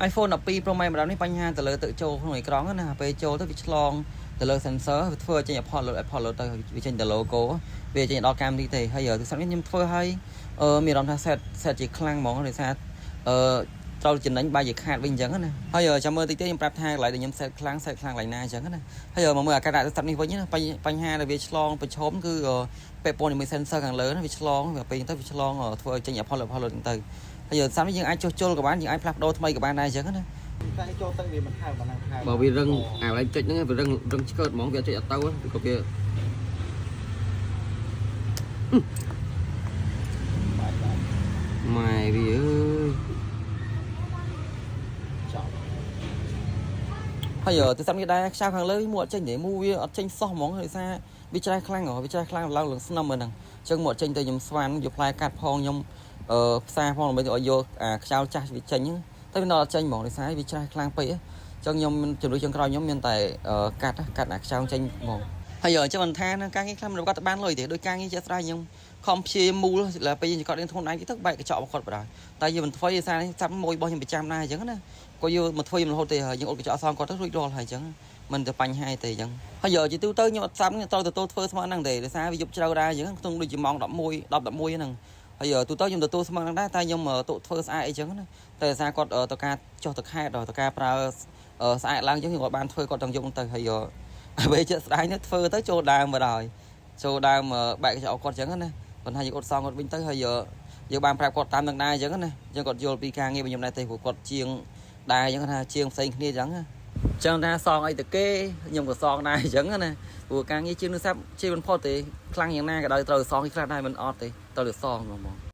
iPhone 12 Pro Max ម្ដងនេះបញ្ហាទៅលើទៅចូលក្នុងអេក្រង់ណាពេលចូលទៅវាឆ្លងទៅលើ sensor វាធ្វើចេញ Apollo ទៅវាចេញទៅ logo វាចេញដល់កាមេរ៉ាទេហើយទូរស័ព្ទនេះខ្ញុំធ្វើឲ្យមានអារម្មណ៍ថា set ជាខ្លាំងហ្មងដោយសារត្រូវចំណេញបាយជាខាតវិញអញ្ចឹងណាហើយចាំមើលតិចទៀតខ្ញុំប្រាប់ថាកន្លែងដែលខ្ញុំ set ខ្លាំងឡើងណាអញ្ចឹងណាហើយមកមើលអាការៈទូរស័ព្ទនេះវិញណាបញ្ហាដែលវាឆ្លងប្រឈមគឺពាក់ព័ន្ធជាមួយ sensor ខាងលើវាឆ្លងពេលទៅវាឆ្លងធ្វើឲ្យចេញ Apollo ទៅហើយសាមយើងអាចចុះជុលក៏បានយើងអាចផ្លាស់ប្ដូរថ្មីក៏បានដែរអញ្ចឹងណាតែចូលទៅវាមិនហៅបានហៅបើវារឹងអាកន្លែងចុចហ្នឹងវារឹងឆ្កើតហ្មងវាចុចអត់ទៅឬក៏វាម៉ែវាអើយហើយទូរស័ព្ទនេះដែរខ្ចៅខាងលើមួយអត់ចេញទេមួយវាអត់ចេញសោះហ្មងដោយសារវាច្រេះខ្លាំងឡើងស្នឹមហ្នឹងអញ្ចឹងមកចេញទៅខ្ញុំស្វានយកផ្លែកាត់ផងខ្ញុំផ្សារផងដើម្បីឲ្យយកអាខ្ចៅចាស់វាចេញទៅវានៅអត់ចេញហ្មងដោយសារវាច្រេះខ្លាំងពេកអញ្ចឹងខ្ញុំជំនួយចុងក្រោយខ្ញុំមានតែកាត់អាខ្ចៅចេញហ្មងហើយអញ្ចឹងមិនថាការងារខ្លះមិនគាត់ទៅបានលុយទេដោយការងារជាក់ស្ដែងខ្ញុំខំព្យាមូលពេលយើងគាត់រៀនធ្ងន់ឯងទៅបែកកញ្ចក់មកគាត់បណ្ដោយតែយើងមិនធ្វើឯសារនេះចាប់មួយរបស់ខ្ញុំប្រចាំដែរអញ្ចឹងណាក៏យកមកធ្វើខ្ញុំរហូតទេយើងអត់កញ្ចក់អសងគាត់ទៅរួចរាល់ហើយអញ្ចឹងមិនទៅបញ្ហាទេអញ្ចឹងហើយជាទូទៅខ្ញុំអត់សាប់នេះទទួលធ្វើស្មើហ្នឹងទេដោយសារវាយប់ជ្រៅដែរអញ្ចឹងក្នុងដូចជាម៉ោង11 ហ្នឹងហើយទូទៅខ្ញុំទទួលស្មើហ្នឹងដែរតែខ្ញុំធ្វើស្អាតអីចឹងណាតែដោយសារគាត់តការចុះទៅខេតតការប្រើស្អាតឡើងអញ្ចឹងខ្ញុំគាត់បានធ្វើគាត់ទាំងយប់ទៅហើយពេលជាក់ស្ដែងនេះធ្វើទៅចូលដើមមកដល់ចូលដើមបែកកញ្ចក់គាត់អញ្ចឹងណាប៉ុន្តែយើងអត់សងគាត់វិញទៅហើយយើងបានប្រាប់គាត់តាមនឹងដែរអញ្ចឹងណាអញ្ចឹងគាត់យល់ពីការងាររបស់ខ្ញុំដែរទេព្រោះគាត់ជាងដែរអញ្ចឹងថាជាងផ្សេងគ្នាអញ្ចឹងណាចឹងថាសងអីទៅគេខ្ញុំក៏សងដែរអញ្ចឹងណាព្រោះការងារជាងទូរស័ព្ទជាមិនផុតទេខ្លាំងយ៉ាងណាក៏ដោយត្រូវសងខ្លះដែរមិនអត់ទេត្រូវសងហ្មង